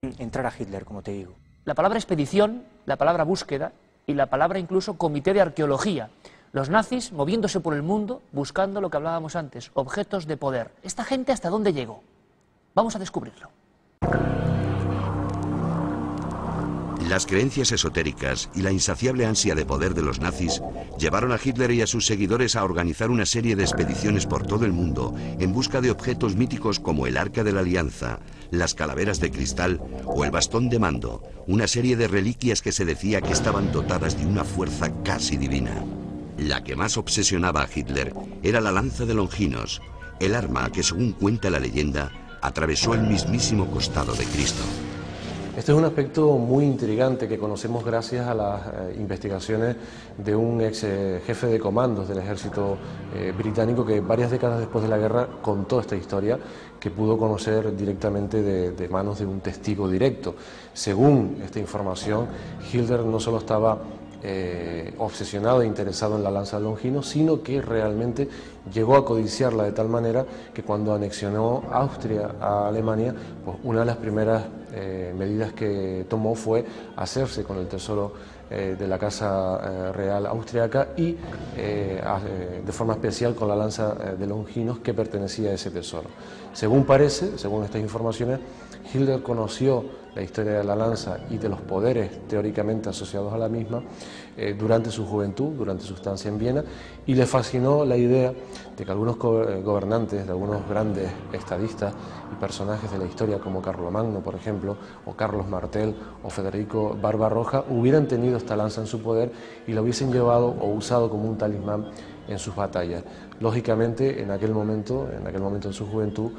entrar a Hitler, como te digo? La palabra expedición, la palabra búsqueda y la palabra incluso comité de arqueología. Los nazis moviéndose por el mundo buscando lo que hablábamos antes, objetos de poder. ¿Esta gente hasta dónde llegó? Vamos a descubrirlo. Las creencias esotéricas y la insaciable ansia de poder de los nazis llevaron a Hitler y a sus seguidores a organizar una serie de expediciones por todo el mundo en busca de objetos míticos como el Arca de la Alianza, las calaveras de cristal o el bastón de mando, una serie de reliquias que se decía que estaban dotadas de una fuerza casi divina. La que más obsesionaba a Hitler era la lanza de Longinos, el arma que, según cuenta la leyenda, atravesó el mismísimo costado de Cristo. Este es un aspecto muy intrigante que conocemos gracias a las investigaciones de un ex jefe de comandos del ejército británico que varias décadas después de la guerra contó esta historia, que pudo conocer directamente de manos de un testigo directo. Según esta información, Hitler no solo estaba obsesionado e interesado en la lanza de Longinos, sino que realmente llegó a codiciarla de tal manera que cuando anexionó Austria a Alemania, pues una de las primeras medidas que tomó fue hacerse con el tesoro de la Casa Real austriaca y de forma especial con la lanza de Longinos que pertenecía a ese tesoro. Según parece, según estas informaciones, Hitler conoció la historia de la lanza y de los poderes teóricamente asociados a la misma durante su juventud, durante su estancia en Viena, y le fascinó la idea de que algunos gobernantes, de algunos grandes estadistas y personajes de la historia como Carlomagno, por ejemplo, o Carlos Martel o Federico Barbarroja, hubieran tenido esta lanza en su poder y la hubiesen llevado o usado como un talismán en sus batallas. Lógicamente, en aquel momento en su juventud,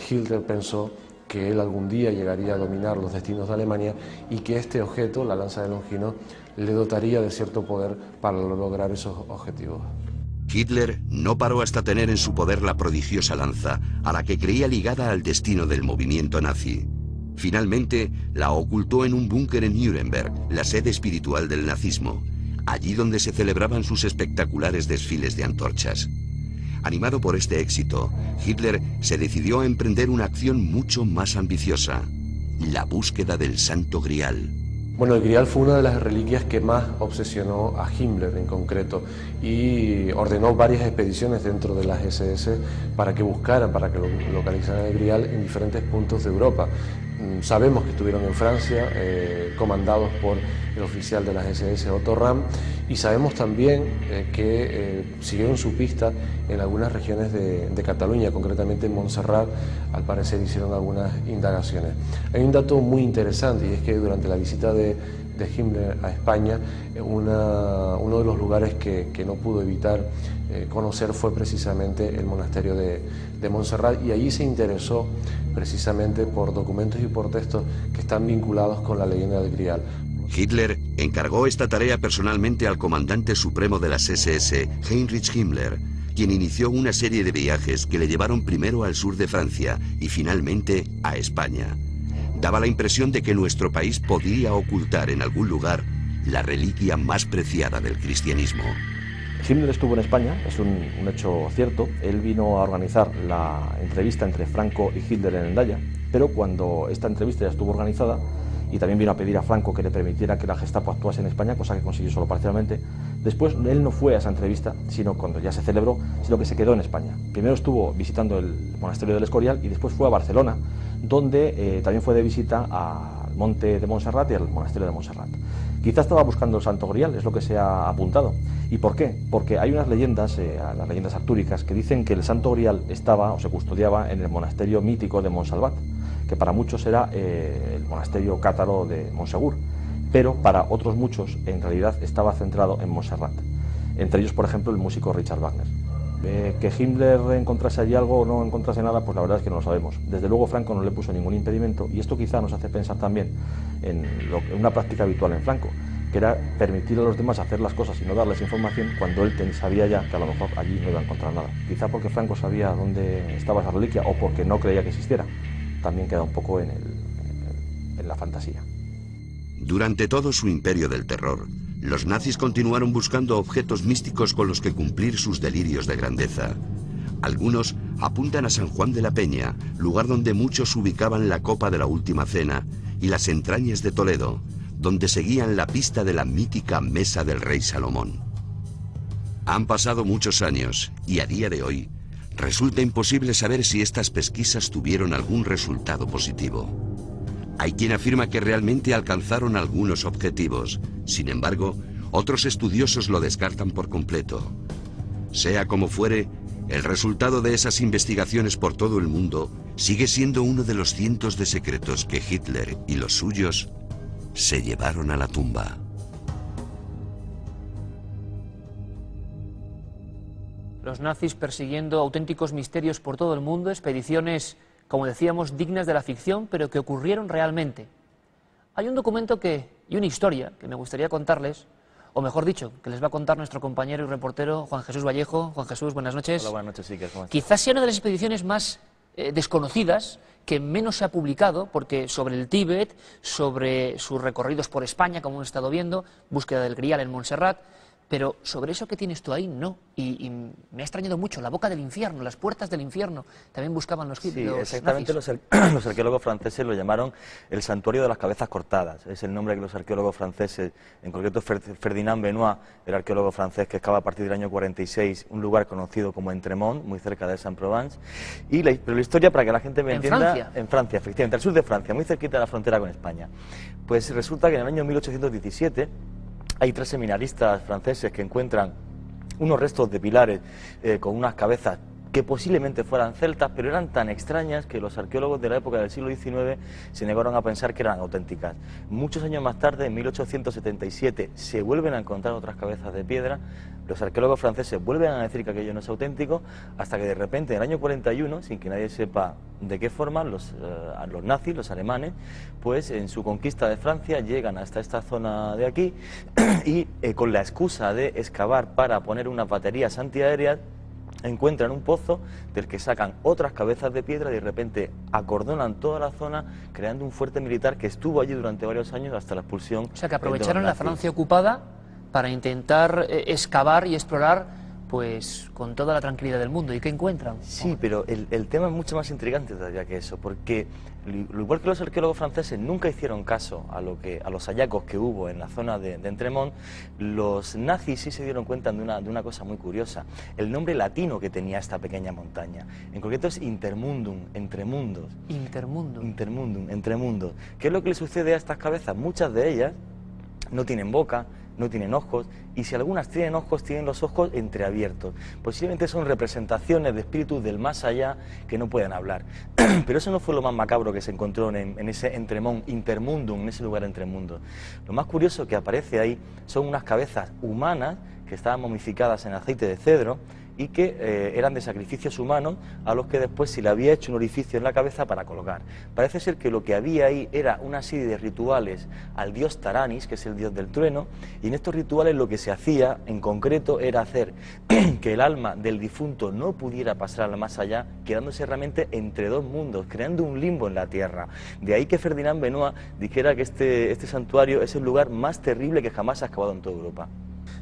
Hitler pensó que él algún día llegaría a dominar los destinos de Alemania y que este objeto, la lanza de Longinos, le dotaría de cierto poder para lograr esos objetivos. Hitler no paró hasta tener en su poder la prodigiosa lanza, a la que creía ligada al destino del movimiento nazi. Finalmente, la ocultó en un búnker en Nuremberg, la sede espiritual del nazismo, allí donde se celebraban sus espectaculares desfiles de antorchas. Animado por este éxito, Hitler se decidió a emprender una acción mucho más ambiciosa: la búsqueda del Santo Grial. Bueno, el Grial fue una de las reliquias que más obsesionó a Himmler en concreto y ordenó varias expediciones dentro de las SS para que buscaran, para que localizaran el Grial en diferentes puntos de Europa. Sabemos que estuvieron en Francia, comandados por el oficial de las SS Otto Rahn, y sabemos también que siguieron su pista en algunas regiones de Cataluña, concretamente en Montserrat. Al parecer hicieron algunas indagaciones. Hay un dato muy interesante, y es que durante la visita de Himmler a España, uno de los lugares que no pudo evitar conocer fue precisamente el monasterio de Montserrat, y allí se interesó precisamente por documentos y por textos que están vinculados con la leyenda del Grial. Hitler encargó esta tarea personalmente al comandante supremo de las SS, Heinrich Himmler, quien inició una serie de viajes que le llevaron primero al sur de Francia y finalmente a España. Daba la impresión de que nuestro país podría ocultar en algún lugar la reliquia más preciada del cristianismo. Himmler estuvo en España, es un hecho cierto. Él vino a organizar la entrevista entre Franco y Hitler en Hendaya, pero cuando esta entrevista ya estuvo organizada, y también vino a pedir a Franco que le permitiera que la Gestapo actuase en España, cosa que consiguió solo parcialmente, después él no fue a esa entrevista, sino cuando ya se celebró, sino que se quedó en España. Primero estuvo visitando el monasterio del Escorial y después fue a Barcelona, donde también fue de visita al monte de Montserrat y al monasterio de Montserrat. Quizá estaba buscando el Santo Grial, es lo que se ha apuntado. ¿Y por qué? Porque hay unas leyendas, las leyendas artúricas, que dicen que el Santo Grial estaba o se custodiaba en el monasterio mítico de Montsalvat, que para muchos era el monasterio cátaro de Montsegur, pero para otros muchos en realidad estaba centrado en Montserrat. Entre ellos, por ejemplo, el músico Richard Wagner. Que Himmler encontrase allí algo o no encontrase nada, pues la verdad es que no lo sabemos. Desde luego Franco no le puso ningún impedimento, y esto quizá nos hace pensar también en una práctica habitual en Franco, que era permitir a los demás hacer las cosas y no darles información cuando él sabía ya que a lo mejor allí no iba a encontrar nada. Quizá porque Franco sabía dónde estaba esa reliquia o porque no creía que existiera. También queda un poco en la fantasía. Durante todo su imperio del terror, los nazis continuaron buscando objetos místicos con los que cumplir sus delirios de grandeza. Algunos apuntan a San Juan de la Peña, lugar donde muchos ubicaban la copa de la Última Cena y las entrañas de Toledo, donde seguían la pista de la mítica Mesa del Rey Salomón. Han pasado muchos años y a día de hoy resulta imposible saber si estas pesquisas tuvieron algún resultado positivo. Hay quien afirma que realmente alcanzaron algunos objetivos, sin embargo, otros estudiosos lo descartan por completo. Sea como fuere, el resultado de esas investigaciones por todo el mundo sigue siendo uno de los cientos de secretos que Hitler y los suyos se llevaron a la tumba. Los nazis persiguiendo auténticos misterios por todo el mundo, expediciones, como decíamos, dignas de la ficción, pero que ocurrieron realmente. Hay un documento y una historia que me gustaría contarles, o mejor dicho, que les va a contar nuestro compañero y reportero Juan Jesús Vallejo. Juan Jesús, buenas noches. Hola, buenas noches, sí, ¿cómo estás? Quizás sea una de las expediciones más desconocidas, que menos se ha publicado, porque sobre el Tíbet, sobre sus recorridos por España, como hemos estado viendo, búsqueda del Grial en Montserrat, pero sobre eso que tienes tú ahí, no. Y me ha extrañado mucho, la boca del infierno, las puertas del infierno, también buscaban los Sí, nazis. exactamente, los arqueólogos franceses lo llamaron el santuario de las cabezas cortadas. Es el nombre que los arqueólogos franceses, en concreto Ferdinand Benoit, el arqueólogo francés que excava a partir del año 46 un lugar conocido como Entremont, muy cerca de Aix-en-Provence. Pero la historia, para que la gente me entienda... Francia. En Francia, efectivamente, al sur de Francia, muy cerquita de la frontera con España. Pues resulta que en el año 1817... hay 3 seminaristas franceses que encuentran unos restos de pilares con unas cabezas que posiblemente fueran celtas, pero eran tan extrañas que los arqueólogos de la época del siglo XIX se negaron a pensar que eran auténticas. Muchos años más tarde, en 1877, se vuelven a encontrar otras cabezas de piedra. Los arqueólogos franceses vuelven a decir que aquello no es auténtico, hasta que de repente, en el año 41, sin que nadie sepa de qué forma, los nazis, los alemanes, pues en su conquista de Francia llegan hasta esta zona de aquí y con la excusa de excavar para poner unas baterías antiaéreas, encuentran un pozo del que sacan otras cabezas de piedra y de repente acordonan toda la zona, creando un fuerte militar que estuvo allí durante varios años hasta la expulsión. O sea, que aprovecharon la Francia ocupada para intentar excavar y explorar, pues, con toda la tranquilidad del mundo. ¿Y qué encuentran? Sí, pero el tema es mucho más intrigante todavía que eso, porque lo igual que los arqueólogos franceses nunca hicieron caso a los hallazgos que hubo en la zona de Entremont, los nazis sí se dieron cuenta de una cosa muy curiosa: el nombre latino que tenía esta pequeña montaña. En concreto es Intermundum, entremundos. Intermundum, entremundos. ¿Qué es lo que le sucede a estas cabezas? Muchas de ellas no tienen boca, no tienen ojos, y si algunas tienen ojos, tienen los ojos entreabiertos. Posiblemente son representaciones de espíritus del más allá que no pueden hablar. Pero eso no fue lo más macabro que se encontró en ese Entremont, Intermundum, en ese lugar entre mundos. Lo más curioso que aparece ahí son unas cabezas humanas que estaban momificadas en aceite de cedro y que eran de sacrificios humanos a los que después se le había hecho un orificio en la cabeza para colocar. Parece ser que lo que había ahí era una serie de rituales al dios Taranis, que es el dios del trueno, y en estos rituales lo que se hacía en concreto era hacer que el alma del difunto no pudiera pasar al más allá, quedándose realmente entre dos mundos, creando un limbo en la tierra. De ahí que Ferdinand Benoit dijera que este santuario es el lugar más terrible que jamás se ha excavado en toda Europa.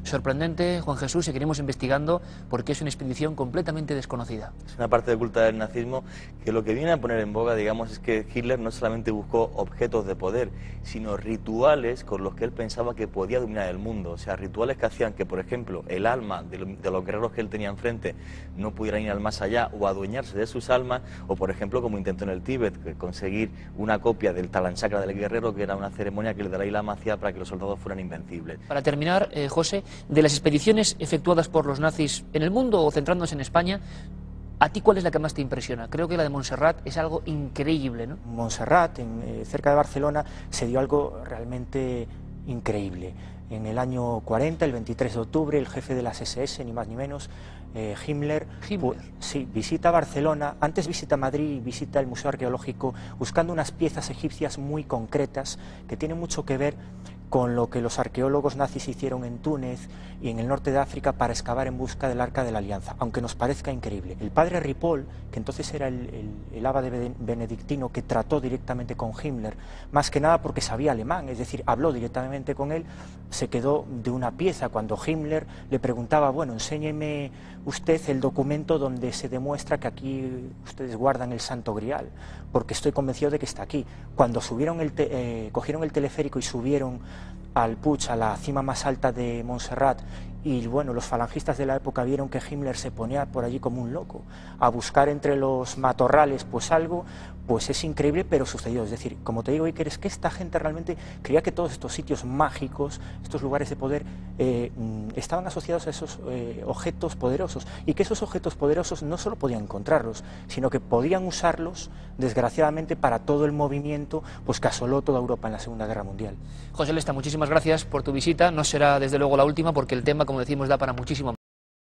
Sorprendente, Juan Jesús, seguiremos investigando porque es una expedición completamente desconocida. Es una parte oculta del nazismo que lo que viene a poner en boga, digamos, es que Hitler no solamente buscó objetos de poder, sino rituales con los que él pensaba que podía dominar el mundo. O sea, rituales que hacían que, por ejemplo, el alma de los guerreros que él tenía enfrente no pudieran ir al más allá o adueñarse de sus almas, o por ejemplo, como intentó en el Tíbet, conseguir una copia del Talanchakra del guerrero, que era una ceremonia que el Dalai Lama hacía para que los soldados fueran invencibles. Para terminar, José, de las expediciones efectuadas por los nazis en el mundo o centrándonos en España, ¿a ti cuál es la que más te impresiona? Creo que la de Montserrat es algo increíble, ¿no? Montserrat, cerca de Barcelona, se dio algo realmente increíble. En el año 40, el 23 de octubre, el jefe de las SS, ni más ni menos, Himmler, sí, visita Barcelona, antes visita Madrid y visita el Museo Arqueológico buscando unas piezas egipcias muy concretas que tienen mucho que ver con lo que los arqueólogos nazis hicieron en Túnez y en el norte de África para excavar en busca del Arca de la Alianza, aunque nos parezca increíble. El padre Ripoll, que entonces era el abade benedictino que trató directamente con Himmler, más que nada porque sabía alemán, es decir, habló directamente con él, se quedó de una pieza cuando Himmler le preguntaba, bueno, enséñeme usted el documento donde se demuestra que aquí ustedes guardan el Santo Grial, porque estoy convencido de que está aquí. Cuando subieron cogieron el teleférico y subieron al Puig, a la cima más alta de Montserrat, y bueno, los falangistas de la época vieron que Himmler se ponía por allí como un loco, a buscar entre los matorrales pues algo, pues es increíble, pero sucedió. Es decir, como te digo, Iker, es que esta gente realmente creía que todos estos sitios mágicos, estos lugares de poder, estaban asociados a esos objetos poderosos, y que esos objetos poderosos no solo podían encontrarlos, sino que podían usarlos, desgraciadamente, para todo el movimiento pues que asoló toda Europa en la Segunda Guerra Mundial. José Lesta, muchísimas gracias por tu visita. No será desde luego la última, porque el tema, como decimos, da para muchísimo.